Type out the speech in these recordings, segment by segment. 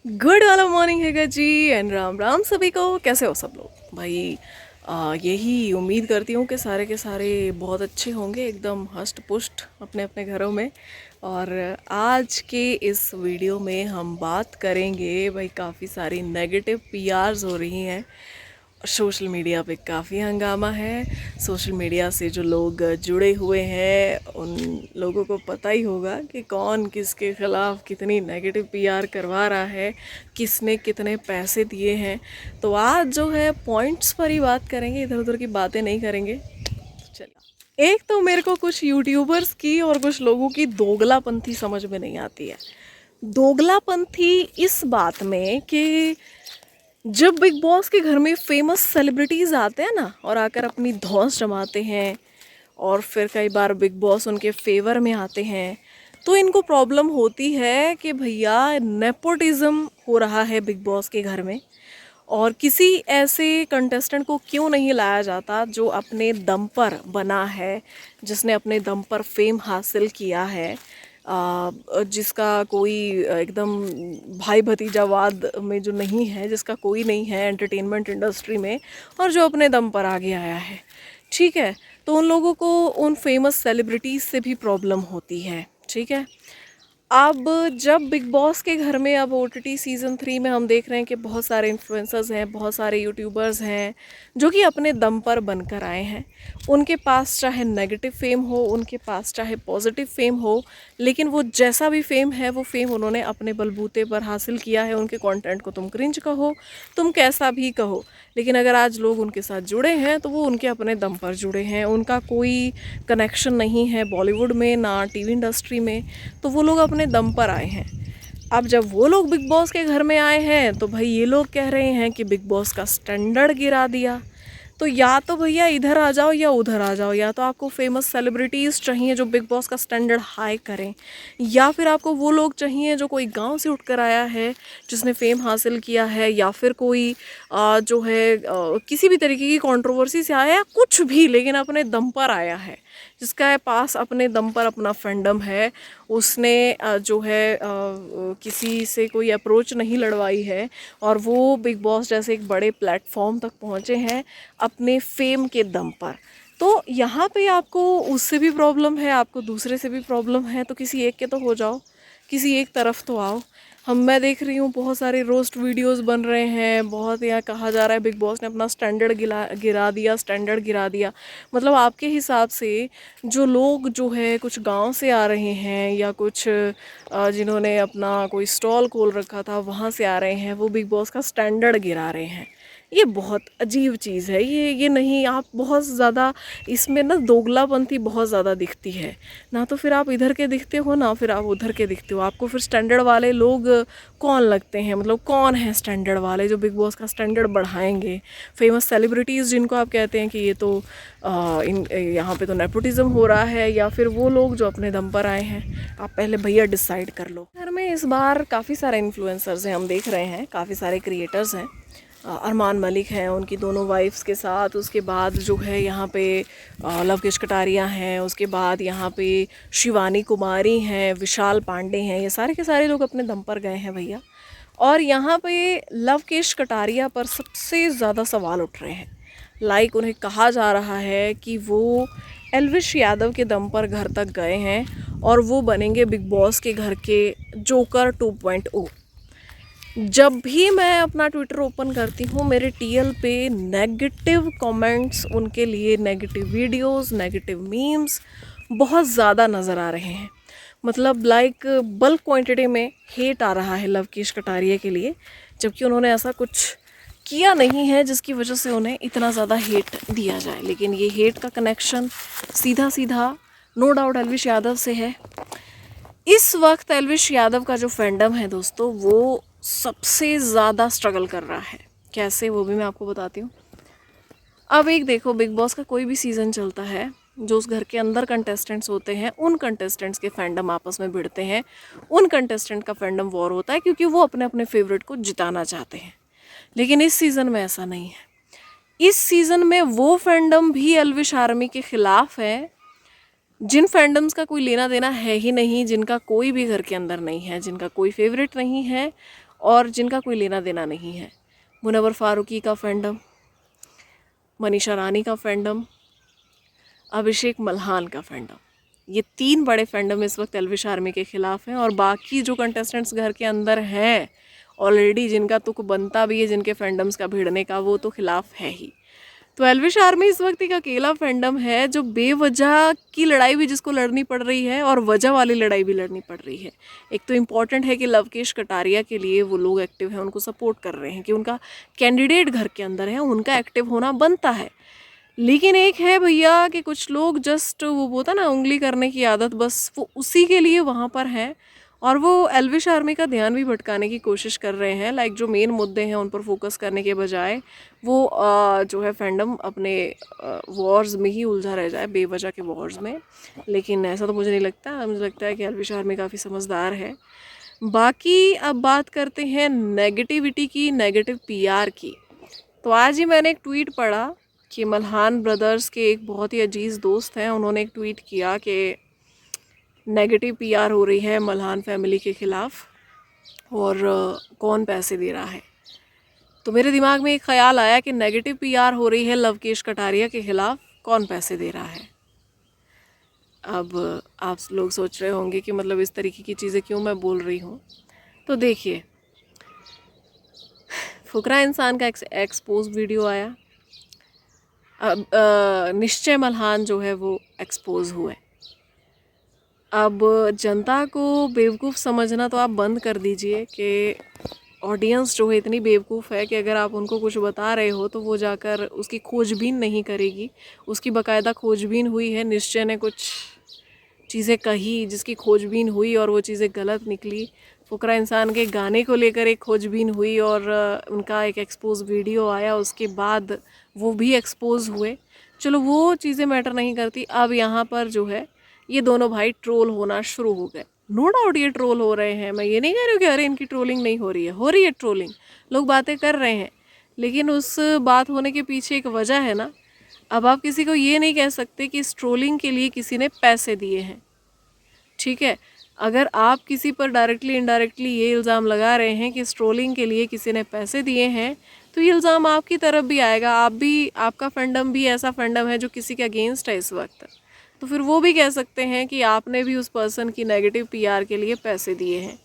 Good वाला morning हैगा जी and Ram Ram सभी को। कैसे हो सब लोग भाई? यही उम्मीद करती हूँ कि सारे के सारे बहुत अच्छे होंगे, एकदम हष्ट पुष्ट अपने अपने घरों में। और आज के इस वीडियो में हम बात करेंगे भाई, काफ़ी सारी नेगेटिव पीआरस हो रही हैं। सोशल मीडिया पे काफ़ी हंगामा है। सोशल मीडिया से जो लोग जुड़े हुए हैं उन लोगों को पता ही होगा कि कौन किसके ख़िलाफ़ कितनी नेगेटिव पीआर करवा रहा है, किसने कितने पैसे दिए हैं। तो आज जो है पॉइंट्स पर ही बात करेंगे, इधर उधर की बातें नहीं करेंगे। चलिए, एक तो मेरे को कुछ यूट्यूबर्स की और कुछ लोगों की दोगलापंथी समझ में नहीं आती है। दोगलापंथी इस बात में कि जब बिग बॉस के घर में फेमस सेलिब्रिटीज़ आते हैं ना और आकर अपनी धौंस जमाते हैं, और फिर कई बार बिग बॉस उनके फेवर में आते हैं, तो इनको प्रॉब्लम होती है कि भैया नेपोटिज्म हो रहा है बिग बॉस के घर में। और किसी ऐसे कंटेस्टेंट को क्यों नहीं लाया जाता जो अपने दम पर बना है, जिसने अपने दम पर फेम हासिल किया है, जिसका कोई एकदम भाई भतीजावाद में जो नहीं है, जिसका कोई नहीं है एंटरटेनमेंट इंडस्ट्री में, और जो अपने दम पर आगे आया है। ठीक है, तो उन लोगों को उन फेमस सेलिब्रिटीज़ से भी प्रॉब्लम होती है। ठीक है, अब जब बिग बॉस के घर में अब OTT सीज़न 3 में हम देख रहे हैं कि बहुत सारे इन्फ्लुएंसर्स हैं, बहुत सारे यूट्यूबर्स हैं जो कि अपने दम पर बनकर आए हैं। उनके पास चाहे नेगेटिव फेम हो, उनके पास चाहे पॉजिटिव फेम हो, लेकिन वो जैसा भी फेम है वो फेम उन्होंने अपने बलबूते पर हासिल किया है। उनके कंटेंट को तुम क्रिंज कहो, तुम कैसा भी कहो, लेकिन अगर आज लोग उनके साथ जुड़े हैं तो वो उनके अपने दम पर जुड़े हैं। उनका कोई कनेक्शन नहीं है बॉलीवुड में ना टीवी इंडस्ट्री में, तो वो लोग अपने दम पर आए हैं। अब जब वो लोग बिग बॉस के घर में आए हैं तो भाई ये लोग कह रहे हैं कि बिग बॉस का स्टैंडर्ड गिरा दिया। तो या तो भैया इधर आ जाओ या उधर आ जाओ, या तो आपको फेमस सेलिब्रिटीज़ चाहिए जो बिग बॉस का स्टैंडर्ड हाई करें, या फिर आपको वो लोग चाहिए जो कोई गांव से उठकर आया है, जिसने फेम हासिल किया है, या फिर कोई जो है किसी भी तरीके की कंट्रोवर्सी से आया, कुछ भी, लेकिन अपने दम पर आया है, जिसका पास अपने दम पर अपना फैंडम है। उसने जो है किसी से कोई अप्रोच नहीं लड़वाई है, और वो बिग बॉस जैसे एक बड़े प्लेटफॉर्म तक पहुँचे हैं अपने फेम के दम पर। तो यहाँ पे आपको उससे भी प्रॉब्लम है, आपको दूसरे से भी प्रॉब्लम है, तो किसी एक के तो हो जाओ, किसी एक तरफ तो आओ। मैं देख रही हूँ बहुत सारे रोस्ट वीडियोस बन रहे हैं, बहुत यहाँ कहा जा रहा है बिग बॉस ने अपना स्टैंडर्ड गिरा दिया, स्टैंडर्ड गिरा दिया। मतलब आपके हिसाब से जो लोग जो है कुछ गांव से आ रहे हैं, या कुछ जिन्होंने अपना कोई स्टॉल खोल रखा था वहाँ से आ रहे हैं, वो बिग बॉस का स्टैंडर्ड गिरा रहे हैं। ये बहुत अजीब चीज़ है। ये नहीं, आप बहुत ज़्यादा इसमें ना दोगलापंथी बहुत ज़्यादा दिखती है। ना तो फिर आप इधर के दिखते हो, ना फिर आप उधर के दिखते हो। आपको फिर स्टैंडर्ड वाले लोग कौन लगते हैं? मतलब कौन है स्टैंडर्ड वाले जो बिग बॉस का स्टैंडर्ड बढ़ाएंगे? फेमस सेलिब्रिटीज़ जिनको आप कहते हैं कि ये तो यहाँ पे तो नेपोटिज्म हो रहा है, या फिर वो लोग जो अपने दम पर आए हैं? आप पहले भैया डिसाइड कर लो। घर में इस बार काफ़ी सारे इन्फ्लुएंसर्स हैं, हम देख रहे हैं काफ़ी सारे क्रिएटर्स हैं। अरमान मलिक हैं उनकी दोनों वाइफ्स के साथ, उसके बाद जो है यहाँ पे लवकेश कटारिया हैं, उसके बाद यहाँ पे शिवानी कुमारी हैं, विशाल पांडे हैं, ये सारे के सारे लोग अपने दम पर गए हैं भैया। और यहाँ पे लवकेश कटारिया पर सबसे ज़्यादा सवाल उठ रहे हैं। लाइक उन्हें कहा जा रहा है कि वो एल्विश यादव के दम पर घर तक गए हैं और वो बनेंगे बिग बॉस के घर के जोकर 2.0। जब भी मैं अपना ट्विटर ओपन करती हूँ मेरे टीएल पे नेगेटिव कमेंट्स, उनके लिए नेगेटिव वीडियोस, नेगेटिव मीम्स बहुत ज़्यादा नज़र आ रहे हैं। मतलब लाइक बल्क क्वांटिटी में हेट आ रहा है लवकेश कटारिया के लिए, जबकि उन्होंने ऐसा कुछ किया नहीं है जिसकी वजह से उन्हें इतना ज़्यादा हेट दिया जाए। लेकिन ये हेट का कनेक्शन सीधा सीधा नो डाउट एल्विश यादव से है। इस वक्त एल्विश यादव का जो फैंडम है दोस्तों, वो सबसे ज़्यादा स्ट्रगल कर रहा है। कैसे, वो भी मैं आपको बताती हूँ। अब एक देखो, बिग बॉस का कोई भी सीज़न चलता है, जो उस घर के अंदर कंटेस्टेंट्स होते हैं उन कंटेस्टेंट्स के फैंडम आपस में भिड़ते हैं, उन कंटेस्टेंट का फैंडम वॉर होता है, क्योंकि वो अपने अपने फेवरेट को जिताना चाहते हैं। लेकिन इस सीज़न में ऐसा नहीं है। इस सीज़न में वो फैंडम भी एल्विश आर्मी के ख़िलाफ़ है, जिन फैंडम्स का कोई लेना देना है ही नहीं, जिनका कोई भी घर के अंदर नहीं है, जिनका कोई फेवरेट नहीं है, और जिनका कोई लेना देना नहीं है। मुनव्वर फारूकी का फैंडम, मनीषा रानी का फैंडम, अभिषेक मल्हान का फैंडम, ये 3 बड़े फैंडम इस वक्त एल्विश आर्मी के ख़िलाफ़ हैं। और बाकी जो कंटेस्टेंट्स घर के अंदर हैं ऑलरेडी, जिनका तुक बनता भी है जिनके फैंडम्स का भिड़ने का, वो तो खिलाफ है ही। तो एल्विश आर्मी इस वक्त एक अकेला फैंडम है जो बेवजह की लड़ाई भी जिसको लड़नी पड़ रही है और वजह वाली लड़ाई भी लड़नी पड़ रही है। एक तो इम्पॉर्टेंट है कि लवकेश कटारिया के लिए वो लोग एक्टिव हैं, उनको सपोर्ट कर रहे हैं कि उनका कैंडिडेट घर के अंदर है, उनका एक्टिव होना बनता है। लेकिन एक है भैया कि कुछ लोग जस्ट वो होता ना उंगली करने की आदत, बस वो उसी के लिए वहाँ पर हैं और वो एल्विश आर्मी का ध्यान भी भटकाने की कोशिश कर रहे हैं। लाइक जो मेन मुद्दे हैं उन पर फोकस करने के बजाय वो जो है फैंडम अपने वॉर्स में ही उलझा रह जाए, बेवजह के वॉर्स में। लेकिन ऐसा तो मुझे नहीं लगता, मुझे लगता है कि एल्विश आर्मी काफ़ी समझदार है। बाकी अब बात करते हैं नेगेटिविटी की, नेगेटिव पीआर की। तो आज ही मैंने एक ट्वीट पढ़ा कि मल्हान ब्रदर्स के एक बहुत ही अजीज़ दोस्त हैं, उन्होंने एक ट्वीट किया कि नेगेटिव पीआर हो रही है मल्हान फैमिली के ख़िलाफ़ और कौन पैसे दे रहा है। तो मेरे दिमाग में एक ख़्याल आया कि नेगेटिव पीआर हो रही है लवकेश कटारिया के ख़िलाफ़, कौन पैसे दे रहा है। अब आप लोग सोच रहे होंगे कि मतलब इस तरीके की चीज़ें क्यों मैं बोल रही हूँ। तो देखिए, फुकरा इंसान का एक्सपोज वीडियो आया, अब निश्चय मल्हान जो है वो एक्सपोज हुए। अब जनता को बेवकूफ़ समझना तो आप बंद कर दीजिए कि ऑडियंस जो है इतनी बेवकूफ़ है कि अगर आप उनको कुछ बता रहे हो तो वो जाकर उसकी खोजबीन नहीं करेगी। उसकी बाकायदा खोजबीन हुई है, निश्चय ने कुछ चीज़ें कही जिसकी खोजबीन हुई और वो चीज़ें गलत निकली। फुकरा इंसान के गाने को लेकर एक खोजबीन हुई और उनका एक एक्सपोज वीडियो आया, उसके बाद वो भी एक्सपोज हुए। चलो वो चीज़ें मैटर नहीं करती। अब यहाँ पर जो है ये दोनों भाई ट्रोल होना शुरू हो गए। नो डाउट ये ट्रोल हो रहे हैं, मैं ये नहीं कह रही हूँ कि अरे इनकी ट्रोलिंग नहीं हो रही है ट्रोलिंग, लोग बातें कर रहे हैं। लेकिन उस बात होने के पीछे एक वजह है ना। अब आप किसी को ये नहीं कह सकते कि इस ट्रोलिंग के लिए किसी ने पैसे दिए हैं, ठीक है। अगर आप किसी पर डायरेक्टली इनडायरेक्टली ये इल्ज़ाम लगा रहे हैं कि इस ट्रोलिंग के लिए किसी ने पैसे दिए हैं, तो ये इल्ज़ाम आपकी तरफ भी आएगा। आप भी, आपका फंडम भी ऐसा फंडम है जो किसी के अगेंस्ट है इस वक्त, तो फिर वो भी कह सकते हैं कि आपने भी उस पर्सन की नेगेटिव पीआर के लिए पैसे दिए हैं।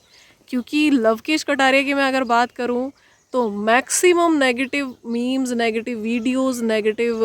क्योंकि लवकेश कटारिया की मैं अगर बात करूं तो maximum negative memes, negative videos, negative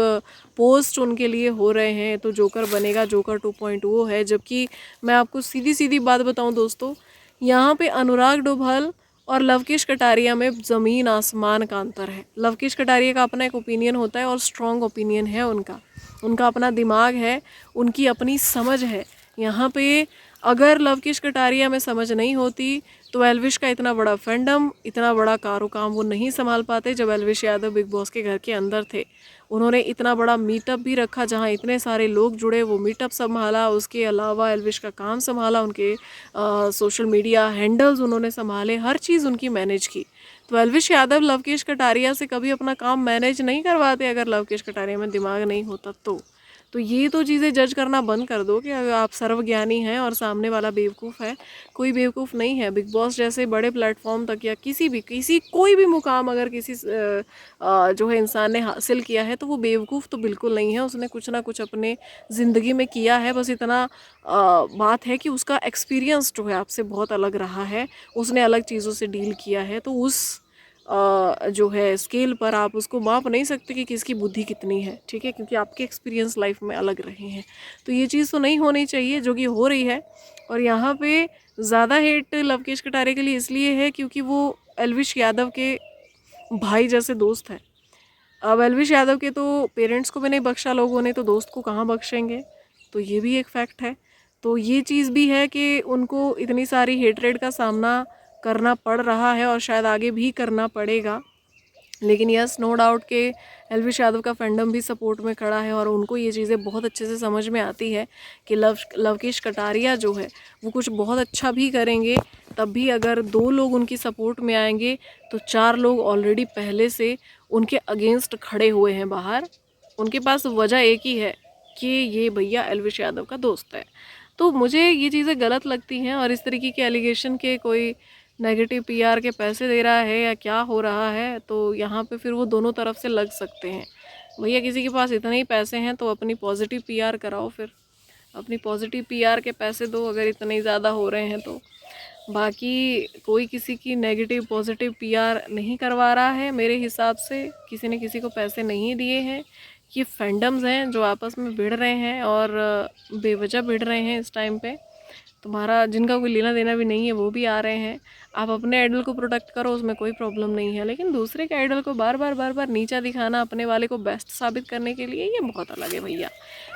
post उनके लिए हो रहे हैं। तो जोकर बनेगा, जोकर 2.0 है। जबकि मैं आपको सीधी सीधी बात बताऊं दोस्तों, यहाँ पे अनुराग डोभाल और लवकेश कटारिया में ज़मीन आसमान का अंतर है। लवकेश कटारिया का अपना एक ओपिनियन होता है और स्ट्रॉन्ग ओपिनियन है उनका, उनका अपना दिमाग है, उनकी अपनी समझ है। यहाँ पे अगर लवकेश कटारिया में समझ नहीं होती तो एल्विश का इतना बड़ा फैंडम, इतना बड़ा काम वो नहीं संभाल पाते। जब एल्विश यादव बिग बॉस के घर के अंदर थे, उन्होंने इतना बड़ा मीटअप भी रखा जहाँ इतने सारे लोग जुड़े, वो मीटअप संभाला। उसके अलावा एल्विश का काम संभाला, उनके सोशल मीडिया हैंडल्स उन्होंने संभाले, हर चीज़ उनकी मैनेज की। तो एल्विश यादव लवकेश कटारिया से कभी अपना काम मैनेज नहीं करवाते अगर लवकेश कटारिया में दिमाग नहीं होता तो ये तो चीज़ें जज करना बंद कर दो कि अगर आप सर्वज्ञानी हैं और सामने वाला बेवकूफ़ है। कोई बेवकूफ़ नहीं है। बिग बॉस जैसे बड़े प्लेटफॉर्म तक या कोई भी मुकाम अगर किसी जो है इंसान ने हासिल किया है तो वो बेवकूफ़ तो बिल्कुल नहीं है। उसने कुछ ना कुछ अपने ज़िंदगी में किया है। बस इतना बात है कि उसका एक्सपीरियंस जो है आपसे बहुत अलग रहा है, उसने अलग चीज़ों से डील किया है। तो उस जो है स्केल पर आप उसको माप नहीं सकते कि किसकी बुद्धि कितनी है, ठीक है, क्योंकि आपके एक्सपीरियंस लाइफ में अलग रहे हैं। तो ये चीज़ तो नहीं होनी चाहिए जो कि हो रही है। और यहाँ पे ज़्यादा हेट लवकेश कटारिया के लिए इसलिए है क्योंकि वो एल्विश यादव के भाई जैसे दोस्त हैं। अब एल्विश यादव के तो पेरेंट्स को भी नहीं बख्शा लोगों ने, तो दोस्त को कहाँ बख्शेंगे। तो ये भी एक फैक्ट है। तो ये चीज़ भी है कि उनको इतनी सारी हेटरेट का सामना करना पड़ रहा है और शायद आगे भी करना पड़ेगा। लेकिन यस, नो डाउट के एल्विश यादव का फैंडम भी सपोर्ट में खड़ा है और उनको ये चीज़ें बहुत अच्छे से समझ में आती है कि लवकेश कटारिया जो है वो कुछ बहुत अच्छा भी करेंगे, तब भी अगर 2 लोग उनकी सपोर्ट में आएंगे तो 4 लोग ऑलरेडी पहले से उनके अगेंस्ट खड़े हुए हैं बाहर। उनके पास वजह एक ही है कि ये भैया एल्विश यादव का दोस्त है। तो मुझे ये चीज़ें गलत लगती हैं और इस तरीके के एलिगेशन के कोई नेगेटिव पीआर के पैसे दे रहा है या क्या हो रहा है, तो यहाँ पे फिर वो दोनों तरफ से लग सकते हैं। भैया किसी के पास इतने ही पैसे हैं तो अपनी पॉजिटिव पीआर कराओ, फिर अपनी पॉजिटिव पीआर के पैसे दो अगर इतने ही ज़्यादा हो रहे हैं तो। बाकी कोई किसी की नेगेटिव पॉजिटिव पीआर नहीं करवा रहा है मेरे हिसाब से, किसी ने किसी को पैसे नहीं दिए हैं। ये फैंडम्स हैं जो आपस में भिड़ रहे हैं और बेवजह भिड़ रहे हैं इस टाइम पे। तुम्हारा जिनका कोई लेना देना भी नहीं है वो भी आ रहे हैं। आप अपने आइडल को प्रोटेक्ट करो, उसमें कोई प्रॉब्लम नहीं है, लेकिन दूसरे के आइडल को बार बार नीचा दिखाना अपने वाले को बेस्ट साबित करने के लिए, ये बहुत अलग है भैया।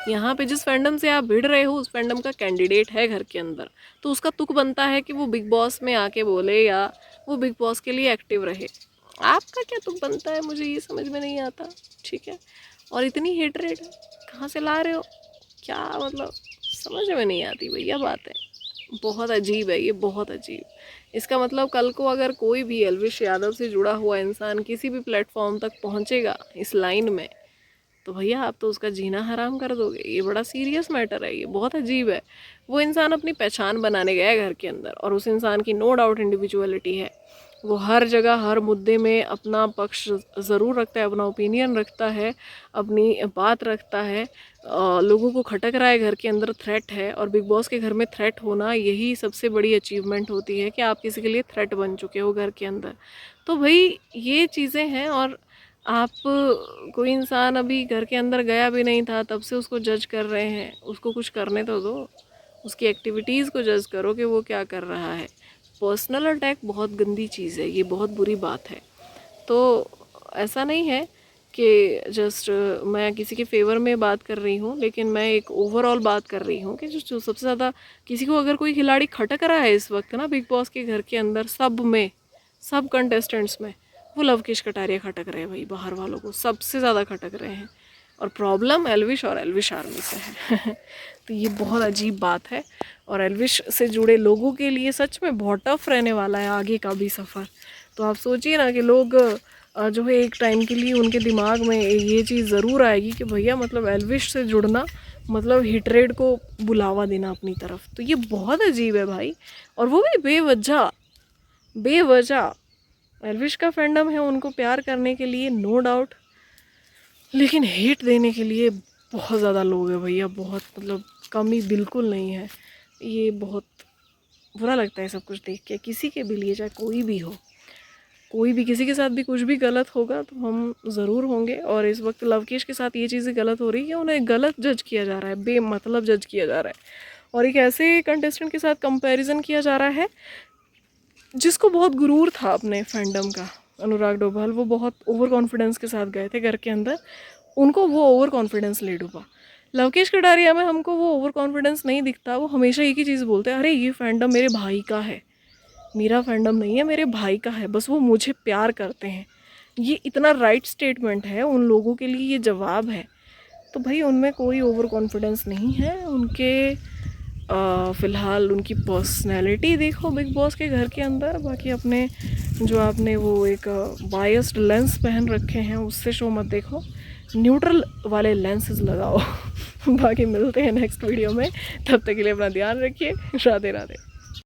यहाँ पे जिस फैंडम से आप भिड़ रहे हो उस फैंडम का कैंडिडेट है घर के अंदर, तो उसका तुक बनता है कि वो बिग बॉस में आके बोले या वो बिग बॉस के लिए एक्टिव रहे। आपका क्या तुक बनता है, मुझे ये समझ में नहीं आता। ठीक है, और इतनी हेटरेट कहाँ से ला रहे हो, क्या मतलब समझ में नहीं आती भैया बातें। बहुत अजीब है ये, बहुत अजीब। इसका मतलब कल को अगर कोई भी एल्विश यादव से जुड़ा हुआ इंसान किसी भी प्लेटफॉर्म तक पहुंचेगा इस लाइन में, तो भैया आप तो उसका जीना हराम कर दोगे। ये बड़ा सीरियस मैटर है, ये बहुत अजीब है। वो इंसान अपनी पहचान बनाने गया है घर के अंदर, और उस इंसान की नो डाउट इंडिविजुअलिटी है। वो हर जगह हर मुद्दे में अपना पक्ष ज़रूर रखता है, अपना ओपिनियन रखता है, अपनी बात रखता है। लोगों को खटक रहा है घर के अंदर, थ्रेट है। और बिग बॉस के घर में थ्रेट होना यही सबसे बड़ी अचीवमेंट होती है कि आप किसी के लिए थ्रेट बन चुके हो घर के अंदर। तो भाई ये चीज़ें हैं। और आप कोई इंसान अभी घर के अंदर गया भी नहीं था तब से उसको जज कर रहे हैं, उसको कुछ करने तो दो, उसकी एक्टिविटीज़ को जज करो कि वो क्या कर रहा है। पर्सनल अटैक बहुत गंदी चीज़ है, ये बहुत बुरी बात है। तो ऐसा नहीं है कि जस्ट मैं किसी के फेवर में बात कर रही हूँ, लेकिन मैं एक ओवरऑल बात कर रही हूँ कि जो सबसे ज़्यादा किसी को अगर कोई खिलाड़ी खटक रहा है इस वक्त ना बिग बॉस के घर के अंदर, सब में, सब कंटेस्टेंट्स में, वो लवकेश कटारिया खटक रहे हैं भाई। बाहर वालों को सबसे ज़्यादा खटक रहे हैं, और प्रॉब्लम एल्विश और एल्विश आर्मी से है। तो ये बहुत अजीब बात है, और एल्विश से जुड़े लोगों के लिए सच में बहुत टफ रहने वाला है आगे का भी सफ़र। तो आप सोचिए ना कि लोग जो है एक टाइम के लिए उनके दिमाग में ये चीज़ ज़रूर आएगी कि भैया मतलब एल्विश से जुड़ना मतलब हिटरेड को बुलावा देना अपनी तरफ। तो ये बहुत अजीब है भाई, और वो भी बेवजह बेवजह। एल्विश का फैंडम है उनको प्यार करने के लिए, नो डाउट, लेकिन हेट देने के लिए बहुत ज़्यादा लोग हैं भैया, बहुत मतलब कमी बिल्कुल नहीं है। ये बहुत बुरा लगता है सब कुछ देख के, किसी के भी लिए, चाहे कोई भी हो, कोई भी किसी के साथ भी कुछ भी गलत होगा तो हम ज़रूर होंगे। और इस वक्त लवकेश के साथ ये चीज़ें गलत हो रही है, उन्हें गलत जज किया जा रहा है, बेमतलब जज किया जा रहा है, और एक ऐसे कंटेस्टेंट के साथ कंपैरिजन किया जा रहा है जिसको बहुत गुरूर था अपने फैंडम का। अनुराग डोभाल, वो बहुत ओवर कॉन्फिडेंस के साथ गए थे घर के अंदर, उनको वो ओवर कॉन्फिडेंस ले डूबा। लवकेश कटारिया में हमको वो ओवर कॉन्फिडेंस नहीं दिखता। वो हमेशा एक ही चीज़ बोलते हैं, अरे ये फैंडम मेरे भाई का है, मेरा फैंडम नहीं है, मेरे भाई का है, बस वो मुझे प्यार करते हैं। ये इतना राइट स्टेटमेंट है, उन लोगों के लिए ये जवाब है। तो भाई उनमें कोई ओवर कॉन्फिडेंस नहीं है। उनके फ़िलहाल उनकी पर्सनैलिटी देखो बिग बॉस के घर के अंदर, बाकी अपने जो आपने वो एक बायस्ड लेंस पहन रखे हैं उससे शो मत देखो, न्यूट्रल वाले लेंसेज लगाओ। बाकी मिलते हैं नेक्स्ट वीडियो में, तब तक के लिए अपना ध्यान रखिए। राधे राधे।